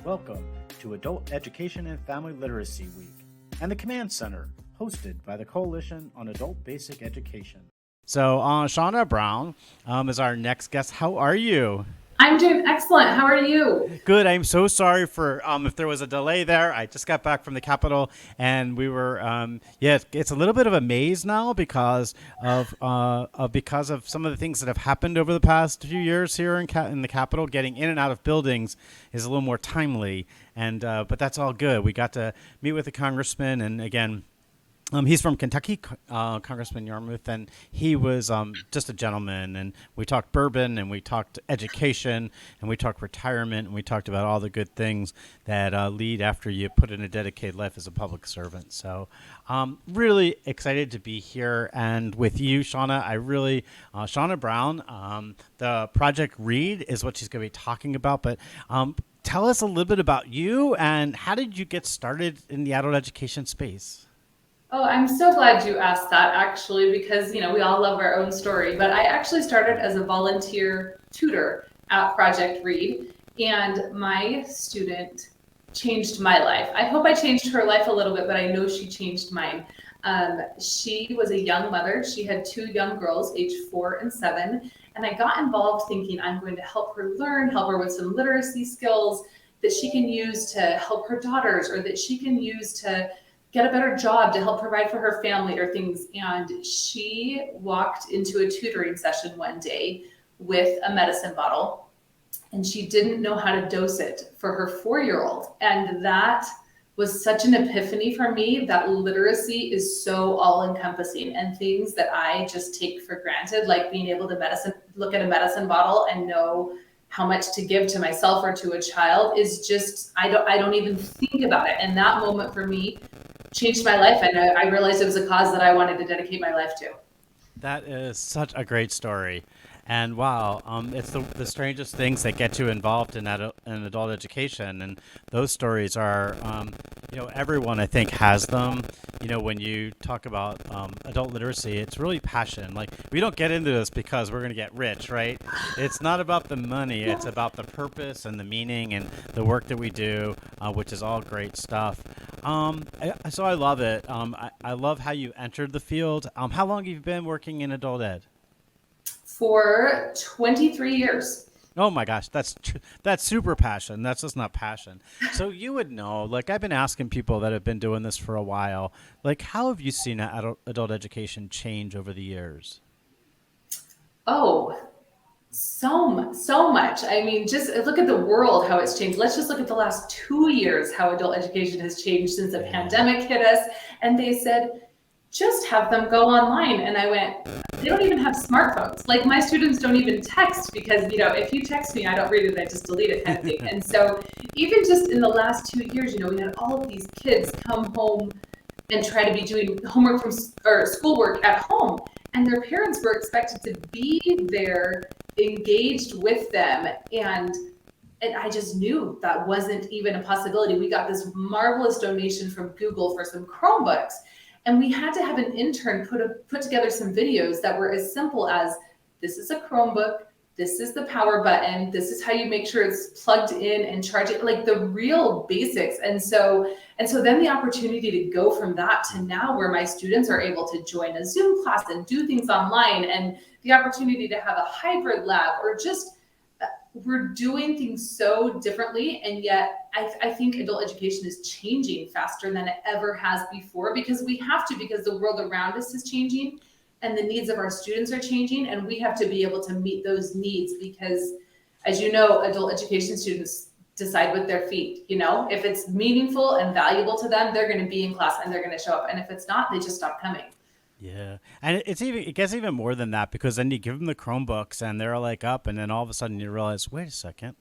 Welcome to Adult Education and Family Literacy Week and the Command Center, hosted by the Coalition on Adult Basic Education. So, Shauna Brown is our next guest. How are you? I'm doing excellent. How are you? Good. I'm so sorry for if there was a delay there. I just got back from the Capitol, and we were it's a little bit of a maze now because of some of the things that have happened over the past few years here in the Capitol. Getting in and out of buildings is a little more timely, and but that's all good. We got to meet with the congressman, and again. He's from Kentucky, Congressman Yarmouth, and he was just a gentleman. And we talked bourbon, and we talked education, and we talked retirement, and we talked about all the good things that lead after you put in a dedicated life as a public servant. So really excited to be here. And with you, Shauna, Shauna Brown, the Project Read is what she's going to be talking about. But tell us a little bit about you, and how did you get started in the adult education space? Oh, I'm so glad you asked that actually, because we all love our own story. But I actually started as a volunteer tutor at Project Read, and my student changed my life. I hope I changed her life a little bit, but I know she changed mine. She was a young mother. She had two young girls, aged 4 and 7, and I got involved thinking I'm going to help her learn, help her with some literacy skills that she can use to help her daughters, or that she can use to get a better job to help provide for her family or things. And she walked into a tutoring session one day with a medicine bottle, and she didn't know how to dose it for her 4-year-old. And that was such an epiphany for me, that literacy is so all encompassing, and things that I just take for granted, like being able to look at a medicine bottle and know how much to give to myself or to a child, is just, I don't even think about it. And that moment for me changed my life, and I realized it was a cause that I wanted to dedicate my life to. That is such a great story. And wow, it's the strangest things that get you involved in adult education. And those stories are, everyone I think has them. When you talk about adult literacy, it's really passion. Like, we don't get into this because we're going to get rich, right? It's not about the money. It's about the purpose and the meaning and the work that we do, which is all great stuff. So I love it. I love how you entered the field. How long have you been working in adult ed? For 23 years. Oh my gosh, that's super passion. That's just not passion. So you would know, like, I've been asking people that have been doing this for a while, like, how have you seen adult education change over the years? Oh, so much. I mean, just look at the world, how it's changed. Let's just look at the last 2 years, how adult education has changed since the pandemic hit us. And they said, just have them go online. And I went, they don't even have smartphones. Like, my students don't even text, because, if you text me, I don't read it, I just delete it, kind of thing. And so even just in the last 2 years, we had all of these kids come home and try to be doing homework or schoolwork at home. And their parents were expected to be there, engaged with them. And I just knew that wasn't even a possibility. We got this marvelous donation from Google for some Chromebooks. And we had to have an intern put together some videos that were as simple as, this is a Chromebook, this is the power button, this is how you make sure it's plugged in and charge it, like the real basics. And so then the opportunity to go from that to now, where my students are able to join a Zoom class and do things online, and the opportunity to have a hybrid lab, or just we're doing things so differently. And yet I think adult education is changing faster than it ever has before, because we have to, because the world around us is changing and the needs of our students are changing, and we have to be able to meet those needs, because, as you know, adult education students decide with their feet. If it's meaningful and valuable to them, they're going to be in class and they're going to show up. And if it's not, they just stop coming. Yeah, and it gets even more than that, because then you give them the Chromebooks and they're like up, and then all of a sudden you realize, wait a second,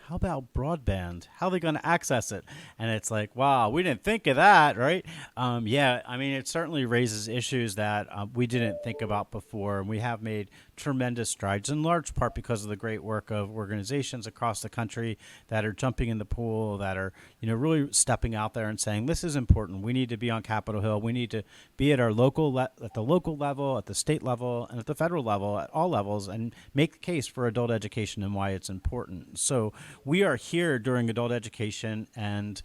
how about broadband? How are they going to access it? And it's like, wow, we didn't think of that, right? Yeah, I mean, it certainly raises issues that we didn't think about before, and we have made tremendous strides, in large part because of the great work of organizations across the country that are jumping in the pool, that are, really stepping out there and saying, this is important. We need to be on Capitol Hill. We need to be at our at the local level, at the state level, and at the federal level, at all levels, and make the case for adult education and why it's important. So we are here during Adult Education and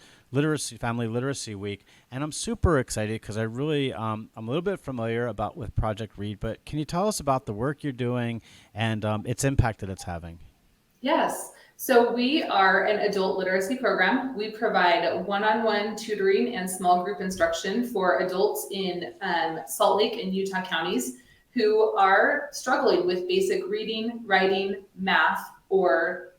Family Literacy Week, and I'm super excited because I really, I'm a little bit familiar with Project Read, but can you tell us about the work you're doing and its impact that it's having? Yes. So we are an adult literacy program. We provide one-on-one tutoring and small group instruction for adults in Salt Lake and Utah counties who are struggling with basic reading, writing, math, or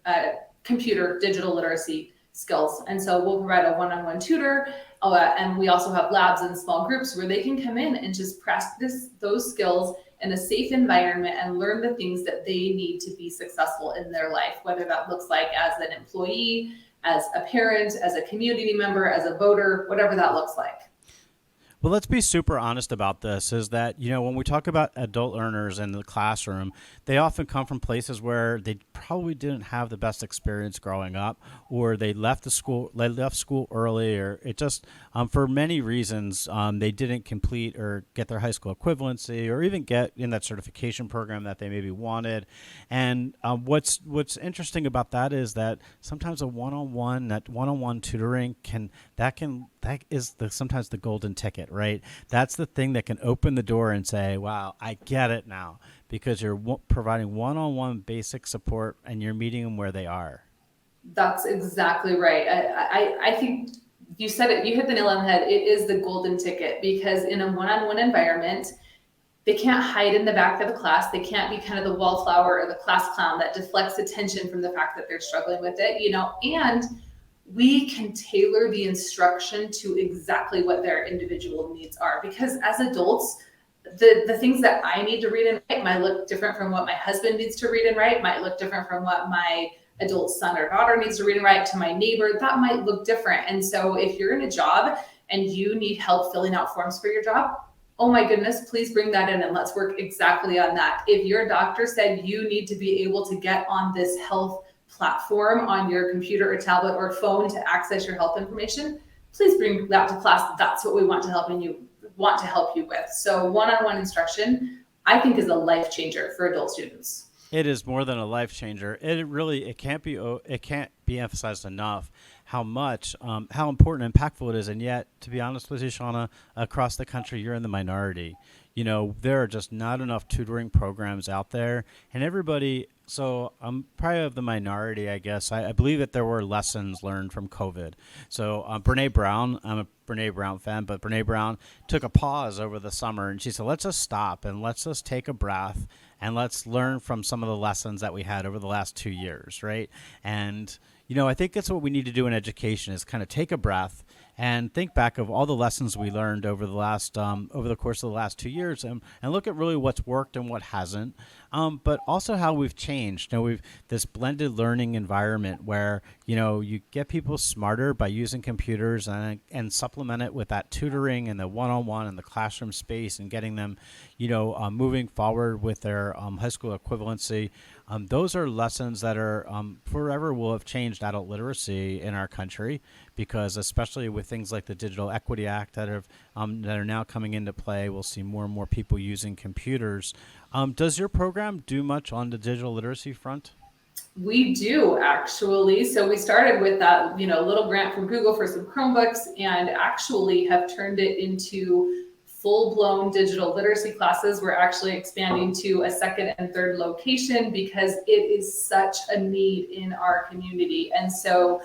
computer digital literacy skills. And so we'll provide a one-on-one tutor, and we also have labs and small groups where they can come in and just practice those skills in a safe environment and learn the things that they need to be successful in their life, whether that looks like as an employee, as a parent, as a community member, as a voter, whatever that looks like. Well, let's be super honest about this, is that, when we talk about adult learners in the classroom, they often come from places where they probably didn't have the best experience growing up, or they left school early, or it just, for many reasons, they didn't complete or get their high school equivalency, or even get in that certification program that they maybe wanted. And what's interesting about that is that sometimes that one-on-one tutoring that is sometimes the golden ticket, right? That's the thing that can open the door and say, wow, I get it now, because you're providing one-on-one basic support and you're meeting them where they are. That's exactly right. I think you said it, you hit the nail on the head. It is the golden ticket, because in a one-on-one environment, they can't hide in the back of the class. They can't be kind of the wallflower or the class clown that deflects attention from the fact that they're struggling with it, and we can tailor the instruction to exactly what their individual needs are. Because as adults, the things that I need to read and write might look different from what my husband needs to read and write, might look different from what my adult son or daughter needs to read and write, to my neighbor. That might look different. And so if you're in a job and you need help filling out forms for your job, oh my goodness, please bring that in and let's work exactly on that. If your doctor said you need to be able to get on this health platform on your computer or tablet or phone to access your health information, please bring that to class. That's what we want to help you with. So one-on-one instruction, I think, is a life changer for adult students. It is more than a life changer. It can't be emphasized enough how important and impactful it is. And yet, to be honest with you, Shauna, across the country, you're in the minority. There are just not enough tutoring programs out there, and everybody. So I'm probably of the minority, I guess. I believe that there were lessons learned from COVID. So Brene Brown, I'm a Brene Brown fan, but Brene Brown took a pause over the summer, and she said, let's just stop and let's just take a breath and let's learn from some of the lessons that we had over the last 2 years, right? And, I think that's what we need to do in education, is kind of take a breath and think back of all the lessons we learned over the course of the last 2 years, and look at really what's worked and what hasn't, but also how we've changed. We've this blended learning environment where you get people smarter by using computers and supplement it with that tutoring and the one-on-one and the classroom space, and getting them moving forward with their high school equivalency. Those are lessons that are forever will have changed adult literacy in our country, because especially with things like the Digital Equity Act that are now coming into play, we'll see more and more people using computers. Does your program do much on the digital literacy front? We do, actually. So we started with that, little grant from Google for some Chromebooks, and actually have turned it into full-blown digital literacy classes. We're actually expanding to a second and third location because it is such a need in our community. And so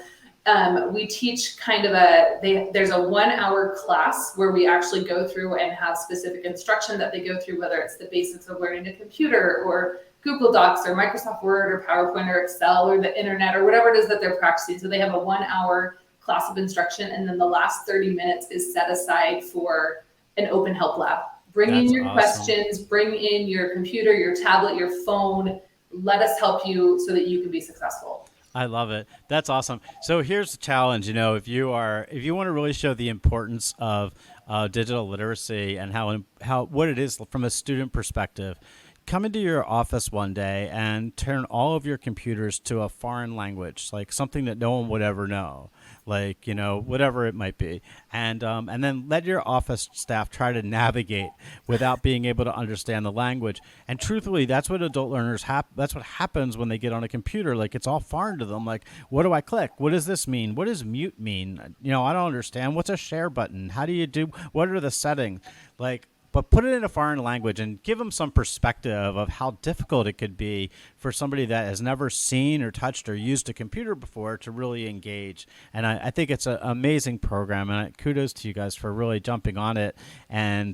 we teach there's a 1 hour class where we actually go through and have specific instruction that they go through, whether it's the basics of learning a computer or Google Docs or Microsoft Word or PowerPoint or Excel or the internet or whatever it is that they're practicing. So they have a 1 hour class of instruction, and then the last 30 minutes is set aside for an open help lab. Bring in your questions, bring in your computer, your tablet, your phone. Let us help you so that you can be successful. I love it. That's awesome. So here's the challenge. If you want to really show the importance of digital literacy and what it is from a student perspective, come into your office one day and turn all of your computers to a foreign language, like something that no one would ever know, like, whatever it might be, and then let your office staff try to navigate without being able to understand the language. And truthfully, that's what adult learners that's what happens when they get on a computer. Like, it's all foreign to them. Like, what do I click? What does this mean? What does mute mean? I don't understand. What's a share button? How do you do? What are the settings? Like, but put it in a foreign language and give them some perspective of how difficult it could be for somebody that has never seen or touched or used a computer before to really engage. And I think it's an amazing program, and kudos to you guys for really jumping on it and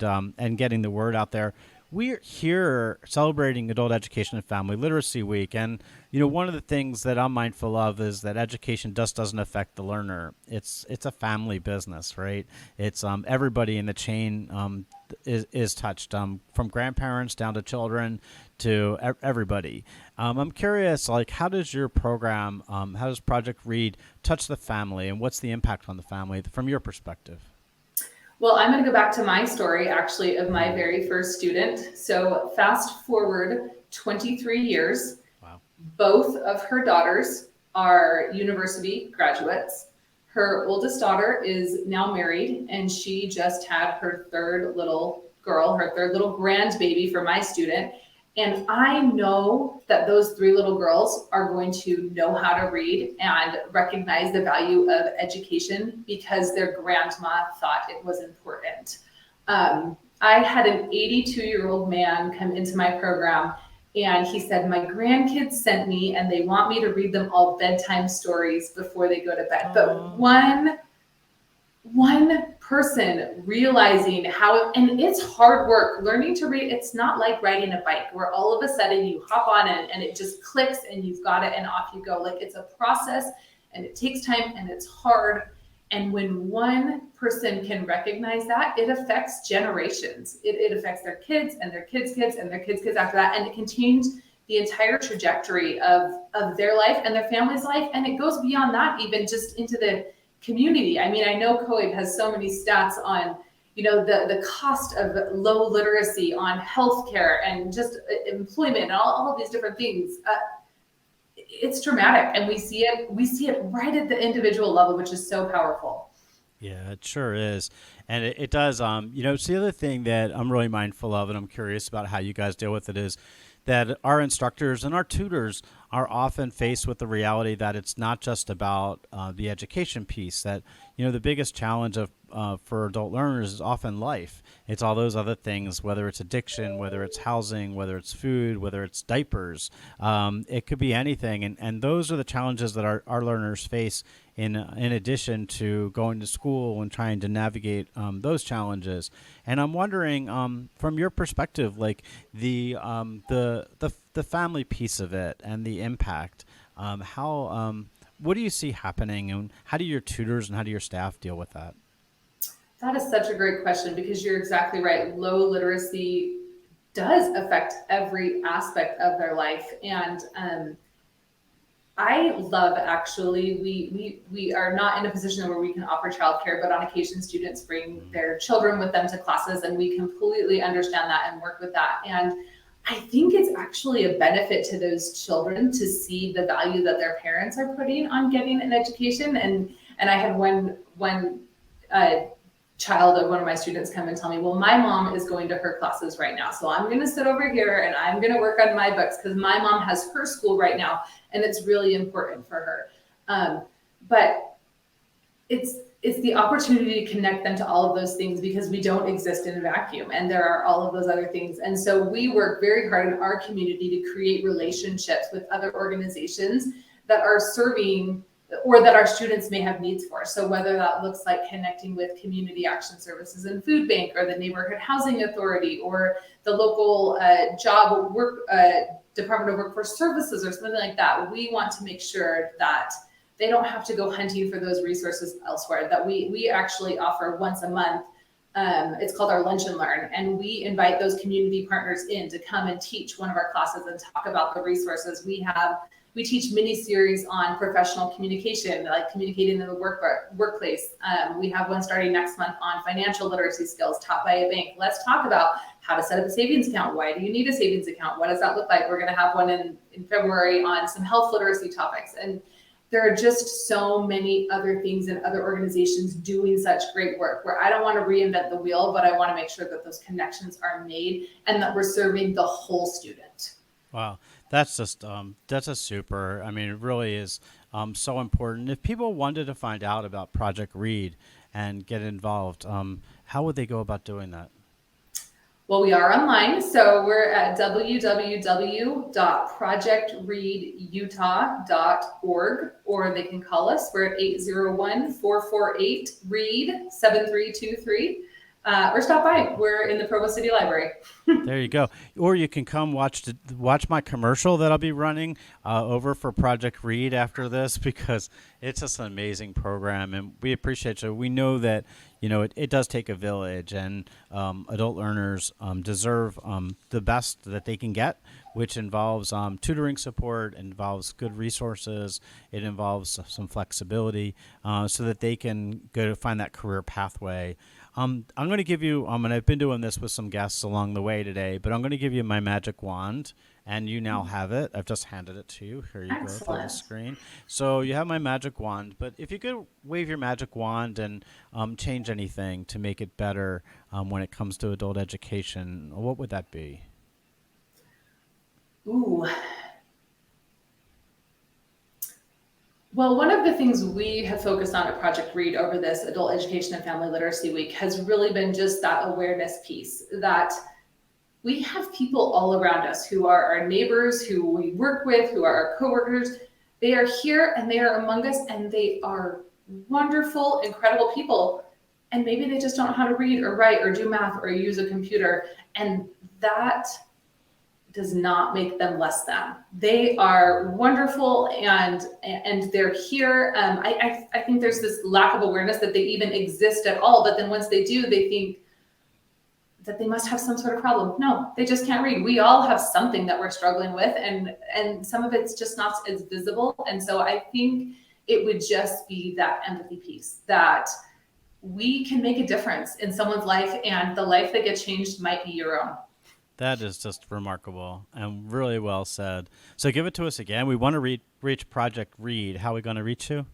getting the word out there. We're here celebrating Adult Education and Family Literacy Week, and one of the things that I'm mindful of is that education just doesn't affect the learner. It's a family business, right? It's everybody in the chain is touched, from grandparents down to children to everybody. I'm curious, like, how does your program, how does Project Read touch the family, and what's the impact on the family from your perspective? Well, I'm going to go back to my story, actually, of my very first student. So fast forward 23 years. Wow. Both of her daughters are university graduates. Her oldest daughter is now married, and she just had her third little girl, her third little grandbaby for my student. And I know that those three little girls are going to know how to read and recognize the value of education because their grandma thought it was important. I had an 82-year-old man come into my program, and he said, my grandkids sent me and they want me to read them all bedtime stories before they go to bed. But one person realizing how, and it's hard work learning to read. It's not like riding a bike where all of a sudden you hop on it and it just clicks and you've got it and off you go. Like, it's a process and it takes time and it's hard. And when one person can recognize that, it affects generations. It affects their kids and their kids' kids and their kids' kids after that. And it can change the entire trajectory of their life and their family's life. And it goes beyond that, even just into the community. I mean, I know COAB has so many stats on, the cost of low literacy on healthcare and just employment and all of these different things. It's dramatic, and we see it right at the individual level, which is so powerful. Yeah, it sure is. And it does, it's the other thing that I'm really mindful of, and I'm curious about how you guys deal with it, is that our instructors and our tutors are often faced with the reality that it's not just about the education piece, that, the biggest challenge for adult learners is often life. It's all those other things, whether it's addiction, whether it's housing, whether it's food, whether it's diapers. It could be anything. And those are the challenges that our learners face in addition to going to school and trying to navigate those challenges. And I'm wondering, from your perspective, like the family piece of it and the impact, what do you see happening, and how do your tutors and how do your staff deal with that? That is such a great question, because you're exactly right. Low literacy does affect every aspect of their life. And I love, actually, we are not in a position where we can offer childcare, but on occasion students bring their children with them to classes, and we completely understand that and work with that. And I think it's actually a benefit to those children to see the value that their parents are putting on getting an education. And I had one child of one of my students come and tell me, well, my mom is going to her classes right now, so I'm going to sit over here and I'm going to work on my books because my mom has her school right now and it's really important for her. But it's the opportunity to connect them to all of those things, because we don't exist in a vacuum and there are all of those other things. And so we work very hard in our community to create relationships with other organizations that are serving, or that our students may have needs for. So whether that looks like connecting with Community Action Services and Food Bank, or the Neighborhood Housing Authority, or the local Department of Workforce Services, or something like that, we want to make sure that they don't have to go hunting for those resources elsewhere, that we actually offer once a month. It's called our Lunch and Learn, and we invite those community partners in to come and teach one of our classes and talk about the resources. We We teach mini series on professional communication, like communicating in the workplace. We have one starting next month on financial literacy skills taught by a bank. Let's talk about how to set up a savings account. Why do you need a savings account? What does that look like? We're going to have one in February on some health literacy topics. And there are just so many other things and other organizations doing such great work where I don't want to reinvent the wheel, but I want to make sure that those connections are made and that we're serving the whole student. Wow, that's just that's a super. I mean, it really is so important. If people wanted to find out about Project Read and get involved, how would they go about doing that? Well, we are online, so we're at www.projectreadutah.org, or they can call us. We're at 801-448-READ-7323, or stop by. We're in the Provo City Library. There you go. Or you can come watch my commercial that I'll be running over for Project Read after this, because it's just an amazing program, and we appreciate you. We know that it does take a village, and adult learners deserve the best that they can get, which involves tutoring support, involves good resources, it involves some flexibility, so that they can go to find that career pathway. I'm going to give you, and I've been doing this with some guests along the way today, but I'm going to give you my magic wand, and you now have it. I've just handed it to you. Here you go, it's on the screen. So you have my magic wand, but if you could wave your magic wand and change anything to make it better when it comes to adult education, what would that be? Ooh. Well, one of the things we have focused on at Project Read over this Adult Education and Family Literacy Week has really been just that awareness piece, that we have people all around us who are our neighbors, who we work with, who are our coworkers. They are here and they are among us, and they are wonderful, incredible people. And maybe they just don't know how to read or write or do math or use a computer. And that does not make them less than. They are wonderful, and they're here. I think there's this lack of awareness that they even exist at all. But then once they do, they think that they must have some sort of problem. No, they just can't read. We all have something that we're struggling with, and some of it's just not as visible. And so I think it would just be that empathy piece, that we can make a difference in someone's life, and the life that gets changed might be your own. That is just remarkable and really well said. So give it to us again. We want to reach Project Read. How are we going to reach you?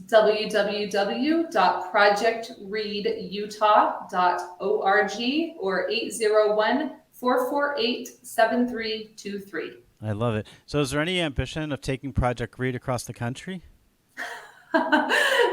www.projectreadutah.org or 801-448-7323. I love it. So is there any ambition of taking Project Read across the country?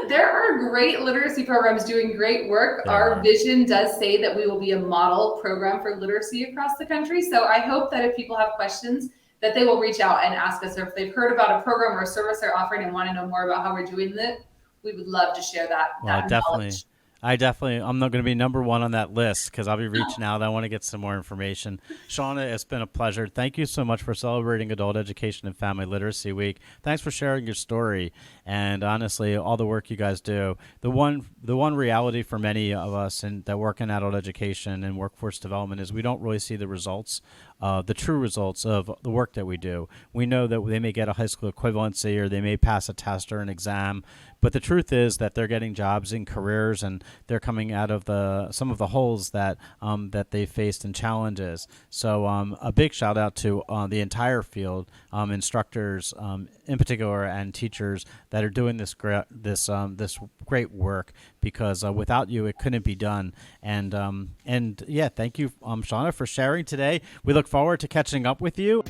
There are great literacy programs doing great work. Our vision does say that we will be a model program for literacy across the country. So I hope that if people have questions, that they will reach out and ask us, or if they've heard about a program or a service they're offering and want to know more about how we're doing it, we would love to share that knowledge. I'm not going to be number one on that list because I'll be reaching out. I want to get some more information. Shauna, it's been a pleasure. Thank you so much for celebrating Adult Education and Family Literacy Week. Thanks for sharing your story and honestly, all the work you guys do. The one reality for many of us that work in adult education and workforce development is we don't really see the results, the true results of the work that we do. We know that they may get a high school equivalency or they may pass a test or an exam, but the truth is that they're getting jobs and careers, and they're coming out of some of the holes that they faced and challenges. So a big shout out to the entire field, instructors in particular, and teachers that are doing this great work, because without you, it couldn't be done. And yeah, thank you, Shauna, for sharing today. We look forward to catching up with you.